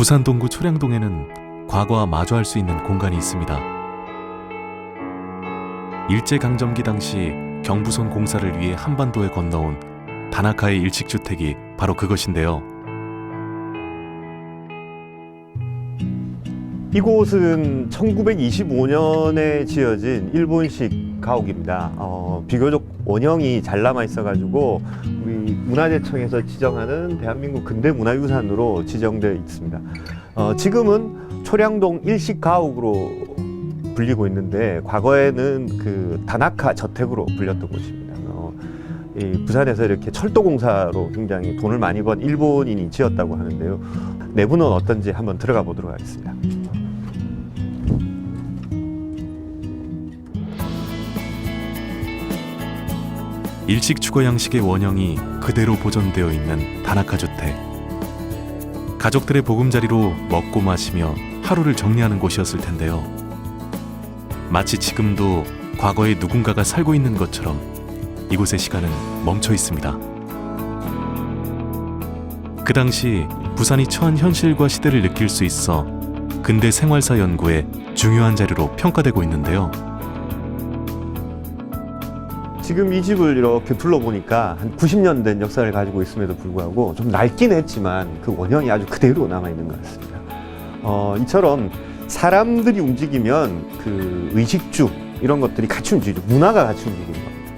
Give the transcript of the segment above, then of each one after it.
부산 동구 초량동에는 과거와 마주할 수 있는 공간이 있습니다. 일제강점기 당시 경부선 공사를 위해 한반도에 건너온 다나카의 일식주택이 바로 그것인데요. 이곳은 1925년에 지어진 일본식 가옥입니다. 비교적 원형이 잘 남아 있어가지고 우리 문화재청에서 지정하는 대한민국 근대 문화유산으로 지정되어 있습니다. 지금은 초량동 일식 가옥으로 불리고 있는데 과거에는 그 다나카 저택으로 불렸던 곳입니다. 이 부산에서 이렇게 철도공사로 굉장히 돈을 많이 번 일본인이 지었다고 하는데요. 내부는 어떤지 한번 들어가 보도록 하겠습니다. 일식 주거 양식의 원형이 그대로 보존되어 있는 다나카 주택. 가족들의 보금자리로 먹고 마시며 하루를 정리하는 곳이었을 텐데요. 마치 지금도 과거에 누군가가 살고 있는 것처럼 이곳의 시간은 멈춰 있습니다. 그 당시 부산이 처한 현실과 시대를 느낄 수 있어 근대 생활사 연구의 중요한 자료로 평가되고 있는데요. 지금 이 집을 이렇게 둘러보니까 한 90년 된 역사를 가지고 있음에도 불구하고 좀 낡긴 했지만 그 원형이 아주 그대로 남아있는 것 같습니다. 이처럼 사람들이 움직이면 그 의식주 이런 것들이 같이 움직이죠. 문화가 같이 움직이는 겁니다.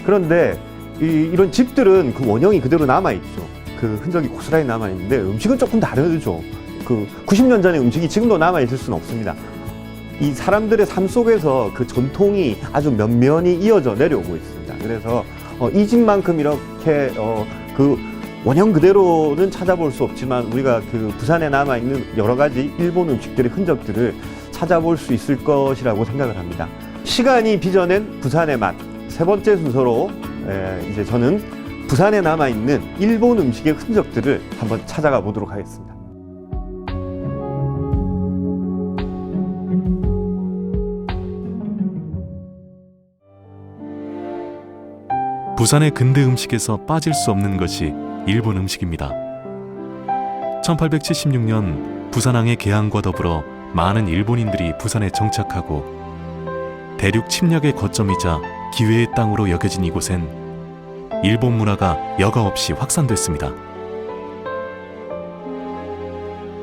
그런데 이런 집들은 그 원형이 그대로 남아있죠. 그 흔적이 고스란히 남아있는데 음식은 조금 다르죠. 그 90년 전의 음식이 지금도 남아있을 수는 없습니다. 이 사람들의 삶 속에서 그 전통이 아주 면면이 이어져 내려오고 있습니다. 그래서 이 집만큼 이렇게 그 원형 그대로는 찾아볼 수 없지만 우리가 그 부산에 남아있는 여러 가지 일본 음식들의 흔적들을 찾아볼 수 있을 것이라고 생각을 합니다. 시간이 빚어낸 부산의 맛 세 번째 순서로 이제 저는 부산에 남아있는 일본 음식의 흔적들을 한번 찾아가 보도록 하겠습니다. 부산의 근대 음식에서 빠질 수 없는 것이 일본 음식입니다. 1876년 부산항의 개항과 더불어 많은 일본인들이 부산에 정착하고 대륙 침략의 거점이자 기회의 땅으로 여겨진 이곳엔 일본 문화가 여과 없이 확산됐습니다.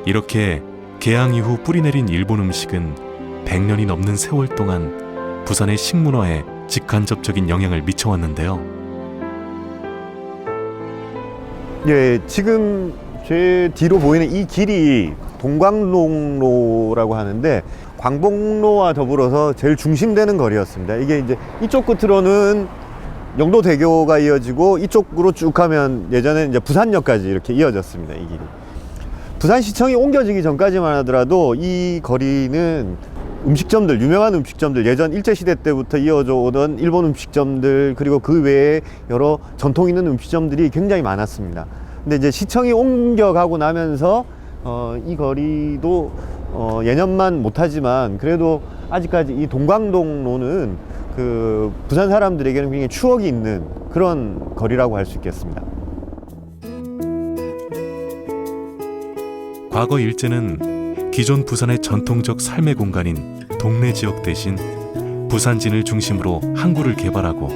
이렇게 개항 이후 뿌리내린 일본 음식은 100년이 넘는 세월 동안 부산의 식문화에 직간접적인 영향을 미쳐왔는데요. 예, 지금 제 뒤로 보이는 이 길이 동광동로라고 하는데 광복로와 더불어서 제일 중심되는 거리였습니다. 이게 이제 이쪽 끝으로는 영도대교가 이어지고 이쪽으로 쭉 가면 예전에 이제 부산역까지 이렇게 이어졌습니다. 이 길이. 부산시청이 옮겨지기 전까지만 하더라도 이 거리는 음식점들, 유명한 음식점들, 예전 일제시대 때부터 이어져 오던 일본 음식점들, 그리고 그 외에 여러 전통 있는 음식점들이 굉장히 많았습니다. 근데 이제 시청이 옮겨가고 나면서 이 거리도 예년만 못하지만 그래도 아직까지 이 동광동로는 그 부산 사람들에게는 굉장히 추억이 있는 그런 거리라고 할 수 있겠습니다. 과거 일제는 기존 부산의 전통적 삶의 공간인 동네 지역 대신 부산진을 중심으로 항구를 개발하고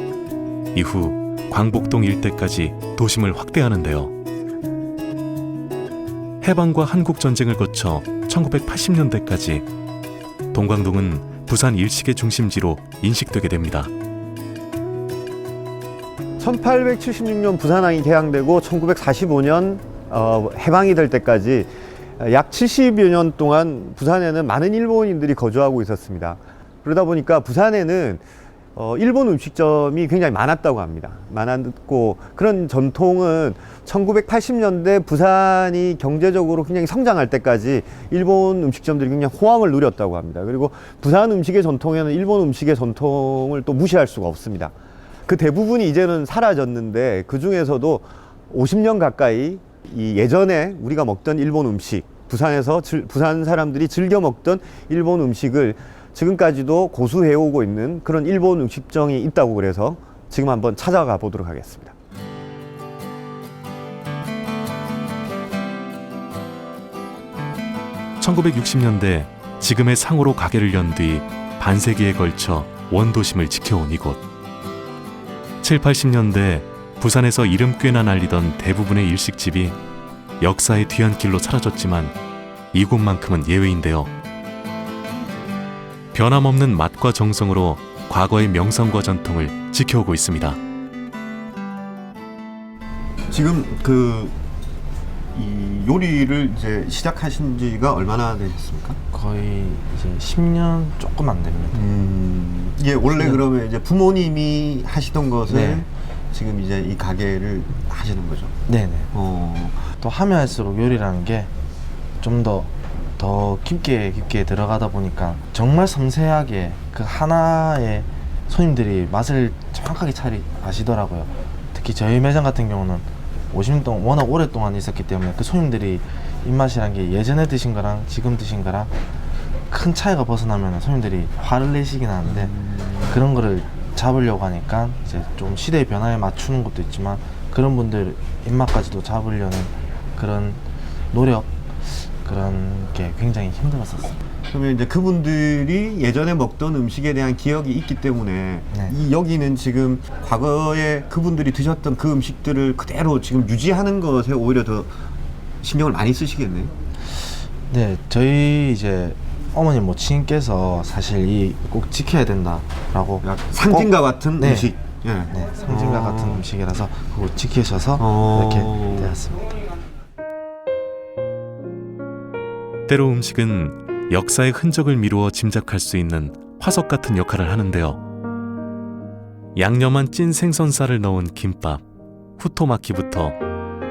이후 광복동 일대까지 도심을 확대하는데요. 해방과 한국전쟁을 거쳐 1980년대까지 동광동은 부산 일식의 중심지로 인식되게 됩니다. 1876년 부산항이 개항되고 1945년 해방이 될 때까지 약 70여 년 동안 부산에는 많은 일본인들이 거주하고 있었습니다. 그러다 보니까 부산에는 일본 음식점이 굉장히 많았다고 합니다. 많았고 그런 전통은 1980년대 부산이 경제적으로 굉장히 성장할 때까지 일본 음식점들이 굉장히 호황을 누렸다고 합니다. 그리고 부산 음식의 전통에는 일본 음식의 전통을 또 무시할 수가 없습니다. 그 대부분이 이제는 사라졌는데 그 중에서도 50년 가까이 이 예전에 우리가 먹던 일본 음식, 부산에서 부산 사람들이 즐겨 먹던 일본 음식을 지금까지도 고수해오고 있는 그런 일본 음식점이 있다고 그래서 지금 한번 찾아가 보도록 하겠습니다. 1960년대 지금의 상호로 가게를 연 뒤 반세기에 걸쳐 원도심을 지켜온 이곳. 7, 80년대 부산에서 이름 꽤나 날리던 대부분의 일식집이 역사의 뒤안길로 사라졌지만 이곳만큼은 예외인데요. 변함없는 맛과 정성으로 과거의 명성과 전통을 지켜오고 있습니다. 지금 이 요리를 이제 시작하신 지가 얼마나 되셨습니까? 거의 이제 10년 조금 안 됩니다. 이게 원래 10년. 그러면 이제 부모님이 하시던 것을 네. 지금 이제 이 가게를 하시는 거죠? 네네. 어. 또 하면 할수록 요리라는 게 좀 더 깊게 들어가다 보니까 정말 섬세하게 그 하나의 손님들이 맛을 정확하게 아시더라고요. 특히 저희 매장 같은 경우는 50년 동안 워낙 오랫동안 있었기 때문에 그 손님들이 입맛이란 게 예전에 드신 거랑 지금 드신 거랑 큰 차이가 벗어나면 손님들이 화를 내시긴 하는데 그런 거를 잡으려고 하니까 이제 좀 시대의 변화에 맞추는 것도 있지만 그런 분들 입맛까지도 잡으려는 그런 노력, 그런 게 굉장히 힘들었었어요. 그러면 이제 그분들이 예전에 먹던 음식에 대한 기억이 있기 때문에 네. 이 여기는 지금 과거에 그분들이 드셨던 그 음식들을 그대로 지금 유지하는 것에 오히려 더 신경을 많이 쓰시겠네요. 네, 저희 이제 어머니 모친께서 사실 이 꼭 지켜야 된다라고 상징과 같은 네. 음식. 예. 네, 상징과 같은 음식이라서 그걸 지키셔서 이렇게 되었습니다. 때로 음식은 역사의 흔적을 미루어 짐작할 수 있는 화석 같은 역할을 하는데요. 양념한 찐 생선살을 넣은 김밥, 후토마키부터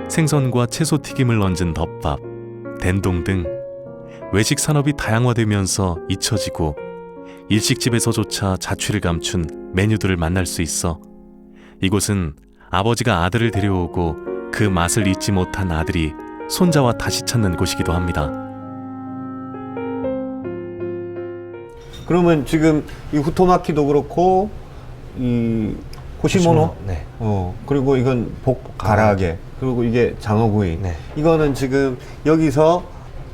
생선과 채소 튀김을 얹은 덮밥, 된동 등 외식 산업이 다양화되면서 잊혀지고 일식집에서조차 자취를 감춘 메뉴들을 만날 수 있어 이곳은 아버지가 아들을 데려오고 그 맛을 잊지 못한 아들이 손자와 다시 찾는 곳이기도 합니다. 그러면 지금 이 후토마키도 그렇고 이 호시모노, 네. 그리고 이건 가라아게, 그리고 이게 장어구이. 네. 이거는 지금 여기서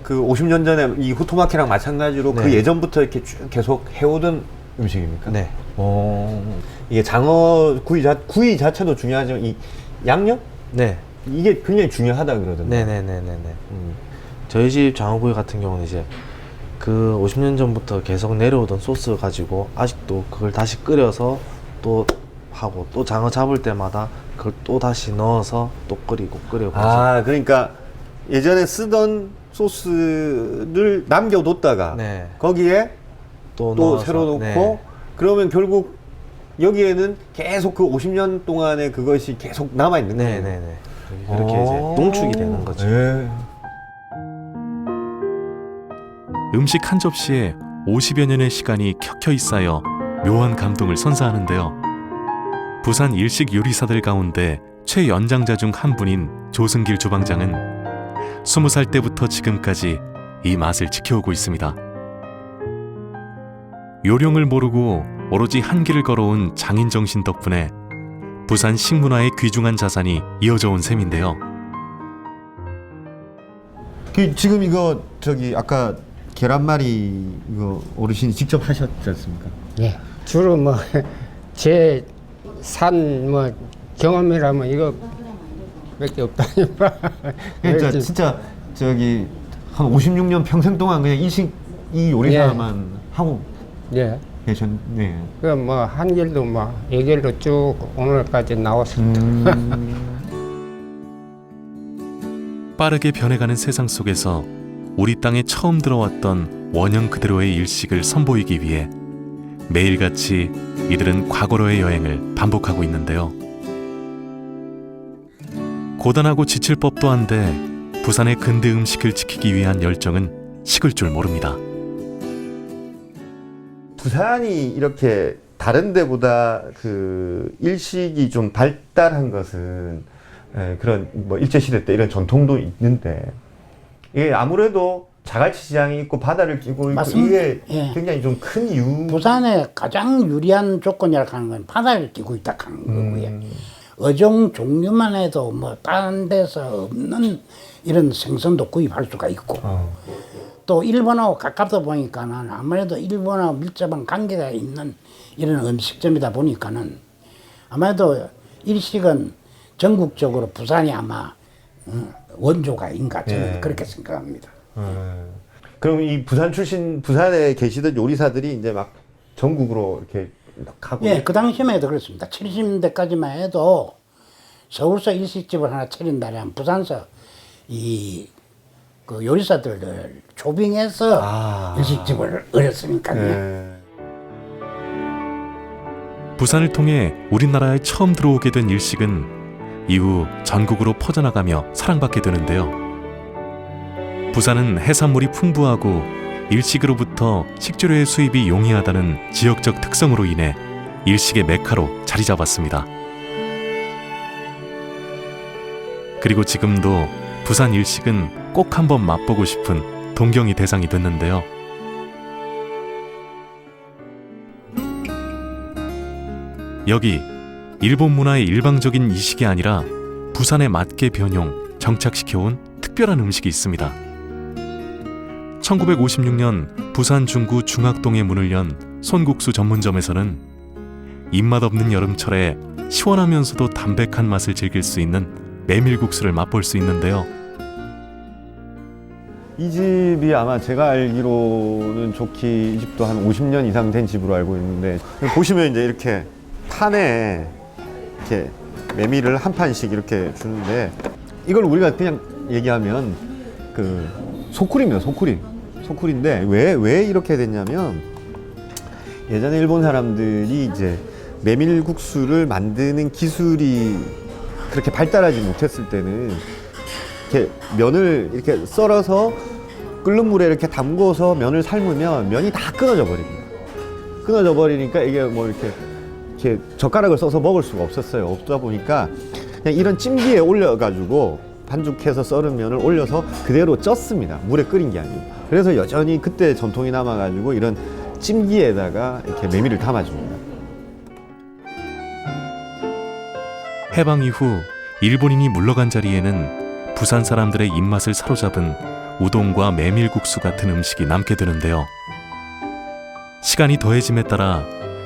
그 50년 전에 이 후토마키랑 마찬가지로 그 네. 예전부터 이렇게 쭉 계속 해오던 음식입니까? 네. 이게 장어구이 구이 자체도 중요하지만 이 양념? 네. 이게 굉장히 중요하다 그러던데. 네네네네네. 저희 집 장어구이 같은 경우는 이제 그 50년 전부터 계속 내려오던 소스 가지고 아직도 그걸 다시 끓여서 또 하고 또 장어 잡을 때마다 그걸 또 다시 넣어서 또 끓이고 아, 그러니까 예전에 쓰던 소스를 남겨뒀다가 네. 거기에 또 또 넣어서, 새로 넣고 네. 그러면 결국 여기에는 계속 그 50년 동안의 그것이 계속 남아있는 거예요. 네네네. 그렇게 이제 농축이 되는 거죠. 네. 음식 한 접시에 50여 년의 시간이 켜켜이 쌓여 묘한 감동을 선사하는데요. 부산 일식 요리사들 가운데 최연장자 중 한 분인 조승길 주방장은 20살 때부터 지금까지 이 맛을 지켜오고 있습니다. 요령을 모르고 오로지 한 길을 걸어온 장인 정신 덕분에 부산 식문화의 귀중한 자산이 이어져 온 셈인데요. 지금 이거 아까 계란말이 이거 어르신이 직접 하셨지 않습니까? 예, 주로 뭐 제 산 뭐 경험이라면 이거밖에 없다니까. 그러니까 진짜 한 56년 평생 동안 그냥 이 요리사만 하고 예, 계셨네. 그 뭐 한길도 뭐 예길도 쭉 오늘까지 나왔습니다. 빠르게 변해가는 세상 속에서 우리 땅에 처음 들어왔던 원형 그대로의 일식을 선보이기 위해 매일같이 이들은 과거로의 여행을 반복하고 있는데요. 고단하고 지칠 법도 한데 부산의 근대 음식을 지키기 위한 열정은 식을 줄 모릅니다. 부산이 이렇게 다른 데보다 그 일식이 좀 발달한 것은 그런 뭐 일제시대 때 이런 전통도 있는데 이게 아무래도 자갈치 시장이 있고 바다를 끼고 있고 맞습니다. 이게 예. 굉장히 좀 큰 이유. 부산에 가장 유리한 조건이라고 하는 건 바다를 끼고 있다 하는 거고요. 어종 종류만 해도 뭐 다른 데서 없는 이런 생선도 구입할 수가 있고 또 일본하고 가깝다 보니까는 아무래도 일본하고 밀접한 관계가 있는 이런 음식점이다 보니까는 아무래도 일식은 전국적으로 부산이 아마 원조가인가 저는 예. 그렇게 생각합니다. 그럼 이 부산 출신, 부산에 계시던 요리사들이 이제 막 전국으로 이렇게 가고. 예, 그 당시만 해도 그렇습니다. 70년대까지만 해도 서울서 일식집을 하나 차린다면 부산서 그 요리사들을 초빙해서 일식집을 얻었으니까요. 예. 부산을 통해 우리나라에 처음 들어오게 된 일식은 이후 전국으로 퍼져나가며 사랑받게 되는데요. 부산은 해산물이 풍부하고 일식으로부터 식재료의 수입이 용이하다는 지역적 특성으로 인해 일식의 메카로 자리 잡았습니다. 그리고 지금도 부산 일식은 꼭 한번 맛보고 싶은 동경의 대상이 됐는데요. 여기 일본 문화의 일방적인 이식이 아니라 부산에 맞게 변형, 정착시켜온 특별한 음식이 있습니다. 1956년 부산 중구 중학동에 문을 연 손국수 전문점에서는 입맛 없는 여름철에 시원하면서도 담백한 맛을 즐길 수 있는 메밀국수를 맛볼 수 있는데요. 이 집이 아마 제가 알기로는 좋기 이 집도 한 50년 이상 된 집으로 알고 있는데, 보시면 이제 이렇게 판에 이렇게 메밀을 한 판씩 이렇게 주는데, 이걸 우리가 그냥 얘기하면 그 소쿠리입니다. 소쿠리인데 왜 이렇게 됐냐면, 예전에 일본 사람들이 이제 메밀국수를 만드는 기술이 그렇게 발달하지 못했을 때는 이렇게 면을 이렇게 썰어서 끓는 물에 이렇게 담궈서 면을 삶으면 면이 다 끊어져 버립니다. 끊어져 버리니까 이게 뭐 이렇게 젓가락을 써서 먹을 수가 없었어요. 없다 보니까 그냥 이런 찜기에 올려가지고 반죽해서 썰은 면을 올려서 그대로 쪘습니다. 물에 끓인 게 아니고. 그래서 여전히 그때 전통이 남아가지고 이런 찜기에다가 이렇게 메밀을 담아줍니다. 해방 이후 일본인이 물러간 자리에는 부산 사람들의 입맛을 사로잡은 우동과 메밀국수 같은 음식이 남게 되는데요. 시간이 더해짐에 따라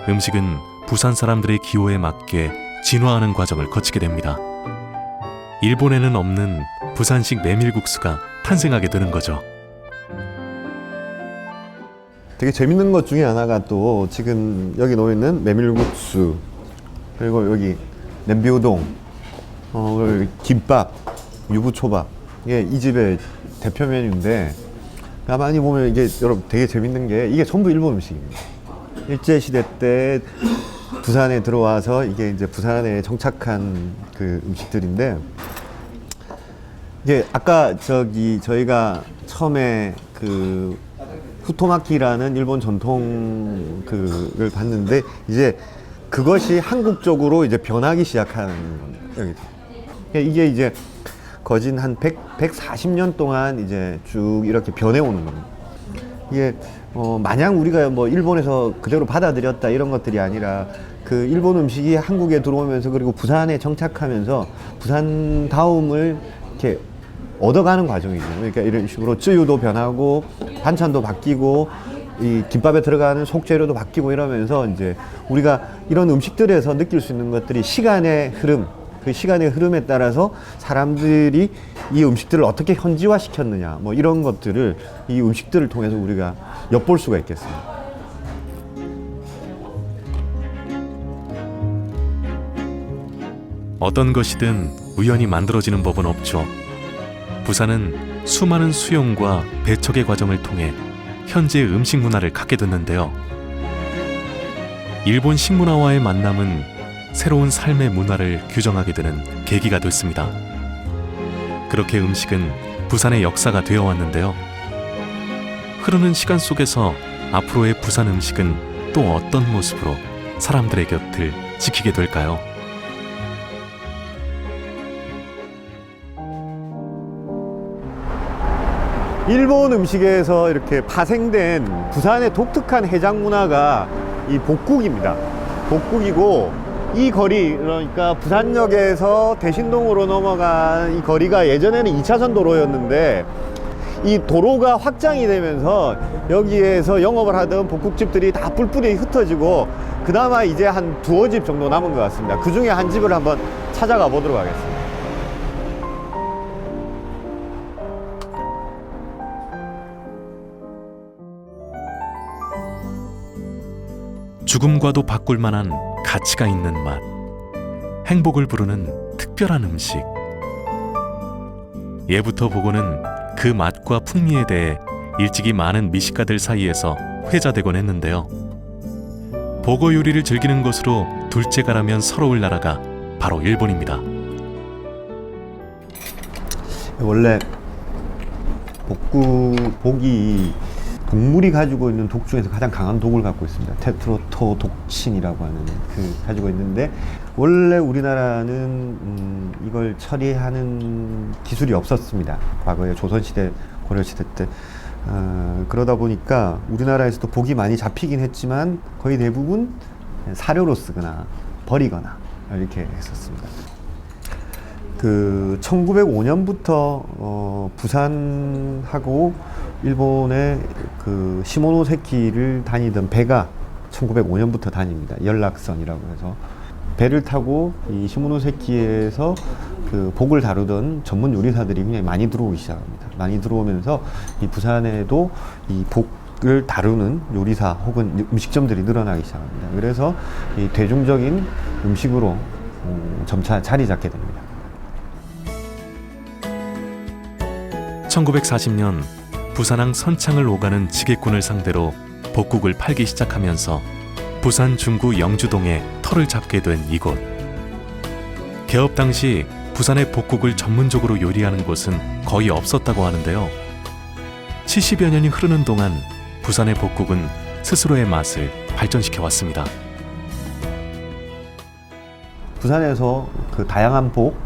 음식은 부산 사람들의 기호에 맞게 진화하는 과정을 거치게 됩니다. 일본에는 없는 부산식 메밀국수가 탄생하게 되는 거죠. 되게 재밌는 것 중에 하나가 또 지금 여기 놓여있는 메밀국수, 그리고 여기 냄비우동, 그리고 김밥, 유부초밥, 이게 이 집의 대표 메뉴인데, 가만히 보면 이게 여러분 되게 재밌는 게 이게 전부 일본 음식입니다. 일제시대 때 부산에 들어와서 이게 이제 부산에 정착한 그 음식들인데, 이게 아까 저희가 처음에 그 후토마키라는 일본 전통 그를 봤는데, 이제 그것이 한국 쪽으로 이제 변하기 시작하는 겁니다. 이게 이제 거진 한 140년 동안 이제 쭉 이렇게 변해오는 겁니다. 이게 마냥 우리가 뭐 일본에서 그대로 받아들였다 이런 것들이 아니라, 그 일본 음식이 한국에 들어오면서 그리고 부산에 정착하면서 부산 다움을 이렇게 얻어가는 과정이죠. 그러니까 이런 식으로 쯔유도 변하고 반찬도 바뀌고 이 김밥에 들어가는 속재료도 바뀌고 이러면서 이제 우리가 이런 음식들에서 느낄 수 있는 것들이 시간의 흐름, 그 시간의 흐름에 따라서 사람들이 이 음식들을 어떻게 현지화 시켰느냐, 뭐 이런 것들을 이 음식들을 통해서 우리가 엿볼 수가 있겠습니다. 어떤 것이든 우연히 만들어지는 법은 없죠. 부산은 수많은 수용과 배척의 과정을 통해 현지의 음식 문화를 갖게 됐는데요. 일본 식문화와의 만남은 새로운 삶의 문화를 규정하게 되는 계기가 됐습니다. 그렇게 음식은 부산의 역사가 되어 왔는데요. 흐르는 시간 속에서 앞으로의 부산 음식은 또 어떤 모습으로 사람들의 곁을 지키게 될까요? 일본 음식에서 이렇게 파생된 부산의 독특한 해장 문화가 이 복국입니다. 복국이고, 이 거리, 그러니까 부산역에서 대신동으로 넘어간 이 거리가 예전에는 2차선 도로였는데 이 도로가 확장이 되면서 여기에서 영업을 하던 복국집들이 다 뿔뿔이 흩어지고 그나마 이제 한 두어 집 정도 남은 것 같습니다. 그 중에 한 집을 한번 찾아가 보도록 하겠습니다. 죽음과도 바꿀 만한 가치가 있는 맛, 행복을 부르는 특별한 음식. 예부터 보고는 그 맛과 풍미에 대해 일찍이 많은 미식가들 사이에서 회자되곤 했는데요. 보고 요리를 즐기는 것으로 둘째가라면 서러울 나라가 바로 일본입니다. 원래 복이 동물이 가지고 있는 독 중에서 가장 강한 독을 갖고 있습니다. 테트로토 독신이라고 하는 가지고 있는데 원래 우리나라는 이걸 처리하는 기술이 없었습니다. 과거에 조선시대, 고려시대 때. 그러다 보니까 우리나라에서도 복이 많이 잡히긴 했지만 거의 대부분 사료로 쓰거나 버리거나 이렇게 했었습니다. 1905년부터 부산하고 일본의 시모노세키를 다니던 배가 1905년부터 다닙니다. 연락선이라고 해서 배를 타고 이 시모노세키에서 복을 다루던 전문 요리사들이 굉장히 많이 들어오기 시작합니다. 많이 들어오면서 이 부산에도 이 복을 다루는 요리사 혹은 음식점들이 늘어나기 시작합니다. 그래서 이 대중적인 음식으로 점차 자리 잡게 됩니다. 1940년 부산항 선창을 오가는 지게꾼을 상대로 복국을 팔기 시작하면서 부산 중구 영주동에 터를 잡게 된 이곳. 개업 당시 부산의 복국을 전문적으로 요리하는 곳은 거의 없었다고 하는데요. 70여 년이 흐르는 동안 부산의 복국은 스스로의 맛을 발전시켜 왔습니다. 부산에서 다양한 복,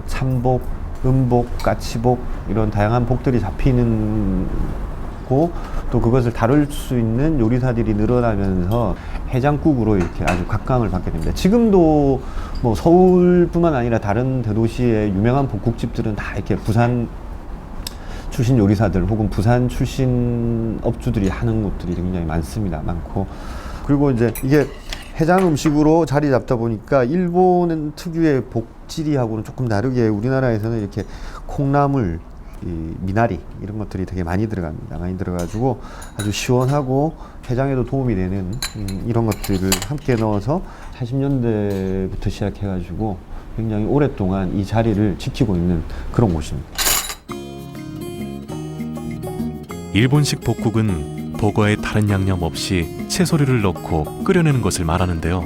참복, 음복, 까치복 이런 다양한 복들이 잡히는 고 또 그것을 다룰 수 있는 요리사들이 늘어나면서 해장국으로 이렇게 아주 각광을 받게 됩니다. 지금도 서울뿐만 아니라 다른 대도시의 유명한 복국집들은 다 이렇게 부산 출신 요리사들 혹은 부산 출신 업주들이 하는 곳들이 굉장히 많습니다. 많고 그리고 이제 이게 해장 음식으로 자리 잡다 보니까 일본 특유의 복지리하고는 조금 다르게 우리나라에서는 이렇게 콩나물, 미나리 이런 것들이 되게 많이 들어갑니다. 많이 들어가지고 아주 시원하고 해장에도 도움이 되는 이런 것들을 함께 넣어서 80년대부터 시작해가지고 굉장히 오랫동안 이 자리를 지키고 있는 그런 곳입니다. 일본식 복국은 보거에 다른 양념 없이 채소류를 넣고 끓여내는 것을 말하는데요.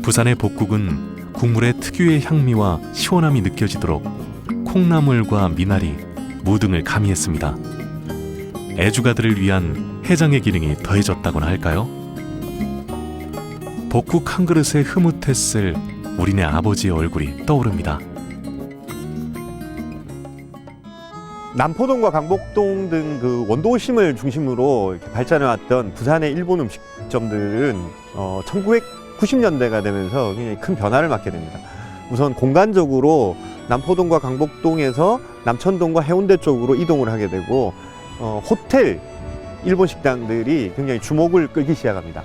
부산의 복국은 국물의 특유의 향미와 시원함이 느껴지도록 콩나물과 미나리, 무 등을 가미했습니다. 애주가들을 위한 해장의 기능이 더해졌다고나 할까요? 복국 한 그릇에 흐뭇했을 우리네 아버지의 얼굴이 떠오릅니다. 남포동과 강복동 등 원도심을 중심으로 발전해왔던 부산의 일본 음식점들은 1990년대가 되면서 굉장히 큰 변화를 맞게 됩니다. 우선 공간적으로 남포동과 강복동에서 남천동과 해운대 쪽으로 이동을 하게 되고 호텔 일본 식당들이 굉장히 주목을 끌기 시작합니다.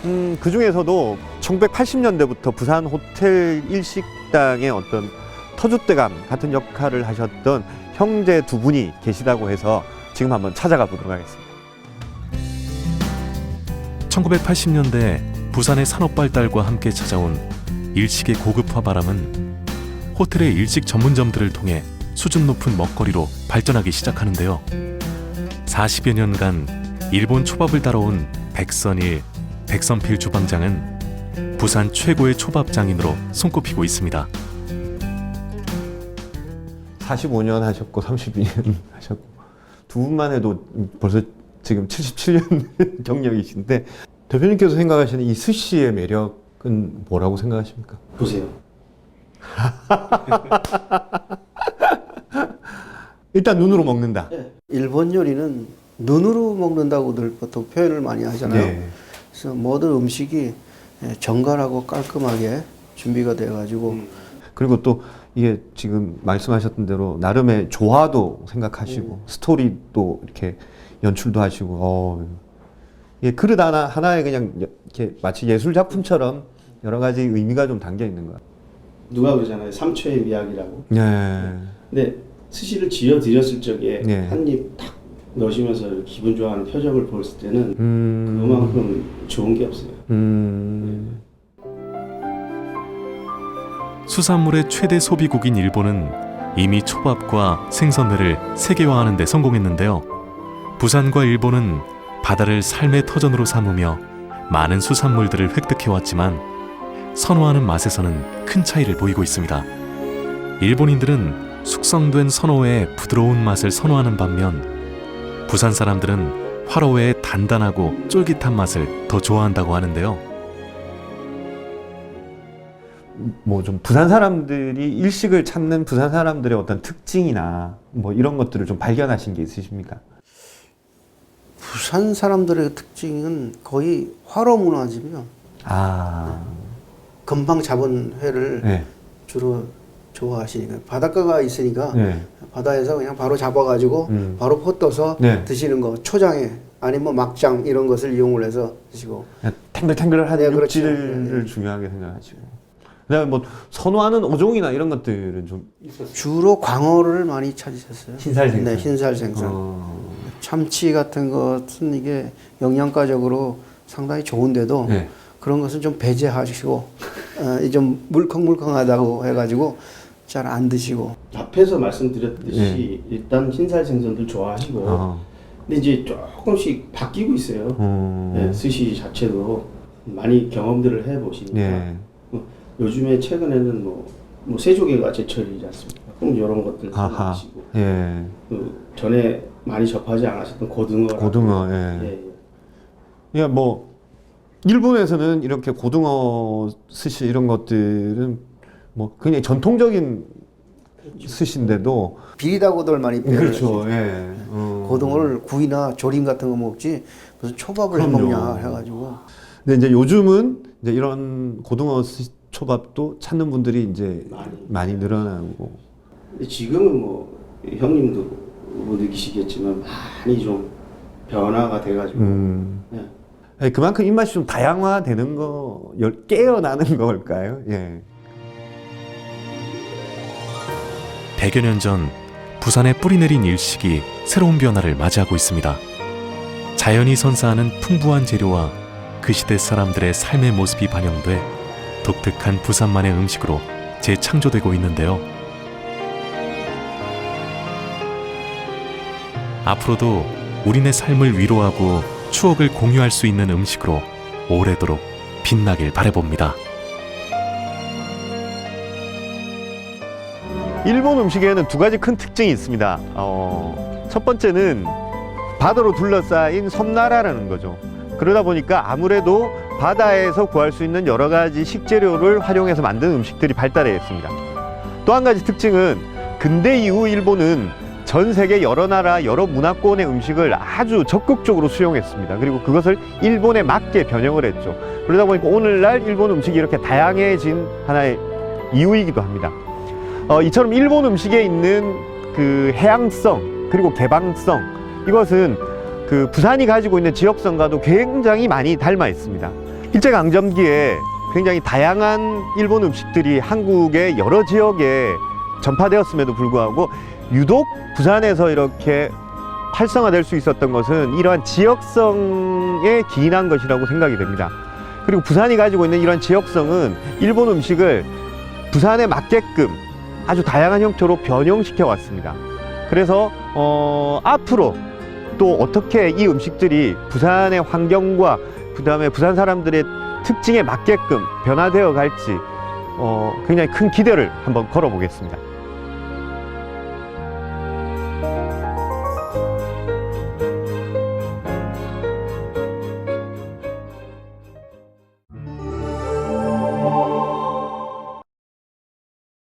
그 중에서도 1980년대부터 부산 호텔 일식당의 어떤 터줏대감 같은 역할을 하셨던 형제 두 분이 계시다고 해서 지금 한번 찾아가 보도록 하겠습니다. 1980년대 부산의 산업 발달과 함께 찾아온 일식의 고급화 바람은 호텔의 일식 전문점들을 통해 수준 높은 먹거리로 발전하기 시작하는데요. 40여 년간 일본 초밥을 따라온 백선일, 백선필 주방장은 부산 최고의 초밥 장인으로 손꼽히고 있습니다. 45년 하셨고 32년 하셨고 두 분만 해도 벌써 지금 77년 경력이신데 대표님께서 생각하시는 이 스시의 매력은 뭐라고 생각하십니까? 보세요. 일단 눈으로 먹는다. 일본 요리는 눈으로 먹는다고들 보통 표현을 많이 하잖아요. 네. 그래서 모든 음식이 정갈하고 깔끔하게 준비가 돼가지고 그리고 또 이게 지금 말씀하셨던 대로 나름의 조화도 생각하시고 스토리도 이렇게 연출도 하시고 이게 그릇 하나에 그냥 이렇게 마치 예술 작품처럼 여러 가지 의미가 좀 담겨 있는 거야. 누가 그러잖아요. 3초의 미학이라고. 네. 근데 스시를 지어 드렸을 적에 네. 한 입 탁 넣으시면서 기분 좋아하는 표정을 보았을 때는 그만큼 좋은 게 없어요. 수산물의 최대 소비국인 일본은 이미 초밥과 생선회를 세계화하는 데 성공했는데요. 부산과 일본은 바다를 삶의 터전으로 삼으며 많은 수산물들을 획득해왔지만 선호하는 맛에서는 큰 차이를 보이고 있습니다. 일본인들은 숙성된 선어회의 부드러운 맛을 선호하는 반면 부산 사람들은 화로회의 단단하고 쫄깃한 맛을 더 좋아한다고 하는데요. 뭐 좀 부산 사람들이 일식을 찾는 부산 사람들의 어떤 특징이나 뭐 이런 것들을 좀 발견하신 게 있으십니까? 부산 사람들의 특징은 거의 화로 문화지요. 금방 잡은 회를 네. 주로 좋아하시니까 바닷가가 있으니까 네. 바다에서 그냥 바로 잡아가지고 바로 포 떠서 네. 드시는 거 초장에 아니면 막장 이런 것을 이용을 해서 드시고 탱글탱글한 네, 그렇죠. 육질을 중요하게 생각하시고 그다음에 뭐 선호하는 어종이나 이런 것들은 좀 주로 광어를 많이 찾으셨어요. 흰살 생선. 네, 흰살 생선. 참치 같은 것은 이게 영양가적으로 상당히 좋은데도 네. 그런 것은 좀 배제하시고 좀 물컹물컹하다고 해가지고 잘 안 드시고. 앞에서 말씀드렸듯이 일단 흰살 생선들 좋아하시고 근데 이제 조금씩 바뀌고 있어요. 네, 스시 자체도 많이 경험들을 해보시니까 네. 요즘에 최근에는 뭐 새조개가 제철이지 않습니까? 그럼 이런 것들 사시고 예. 그 전에 많이 접하지 않으셨던 고등어. 예. 예, 뭐 일본에서는 이렇게 고등어 스시 이런 것들은 뭐 그냥 전통적인 스시인데도 비리다고들 많이 표현을 그렇죠. 하시죠. 예. 고등어를 구이나 조림 같은 거 먹지 무슨 초밥을 그럼요. 해먹냐 해가지고. 근데 이제 요즘은 이제 이런 고등어 스시 초밥도 찾는 분들이 이제 많이 늘어나고. 근데 지금은 뭐 형님도 뭐 느끼시겠지만 많이 좀 변화가 돼가지고 네. 예, 그만큼 입맛이 좀 다양화되는 거, 깨어나는 걸까요? 예. 100여 년 전 부산에 뿌리 내린 일식이 새로운 변화를 맞이하고 있습니다. 자연이 선사하는 풍부한 재료와 그 시대 사람들의 삶의 모습이 반영돼 독특한 부산만의 음식으로 재창조되고 있는데요. 앞으로도 우리네 삶을 위로하고 추억을 공유할 수 있는 음식으로 오래도록 빛나길 바라봅니다. 일본 음식에는 두 가지 큰 특징이 있습니다. 첫 번째는 바다로 둘러싸인 섬나라라는 거죠. 그러다 보니까 아무래도 바다에서 구할 수 있는 여러 가지 식재료를 활용해서 만든 음식들이 발달했습니다. 또 한 가지 특징은 근대 이후 일본은 전 세계 여러 나라, 여러 문화권의 음식을 아주 적극적으로 수용했습니다. 그리고 그것을 일본에 맞게 변형을 했죠. 그러다 보니까 오늘날 일본 음식이 이렇게 다양해진 하나의 이유이기도 합니다. 이처럼 일본 음식에 있는 그 해양성 그리고 개방성, 이것은 그 부산이 가지고 있는 지역성과도 굉장히 많이 닮아 있습니다. 일제강점기에 굉장히 다양한 일본 음식들이 한국의 여러 지역에 전파되었음에도 불구하고 유독 부산에서 이렇게 활성화될 수 있었던 것은 이러한 지역성에 기인한 것이라고 생각이 됩니다. 그리고 부산이 가지고 있는 이러한 지역성은 일본 음식을 부산에 맞게끔 아주 다양한 형태로 변형시켜 왔습니다. 그래서 앞으로 또 어떻게 이 음식들이 부산의 환경과 그 다음에 부산 사람들의 특징에 맞게끔 변화되어 갈지 굉장히 큰 기대를 한번 걸어보겠습니다.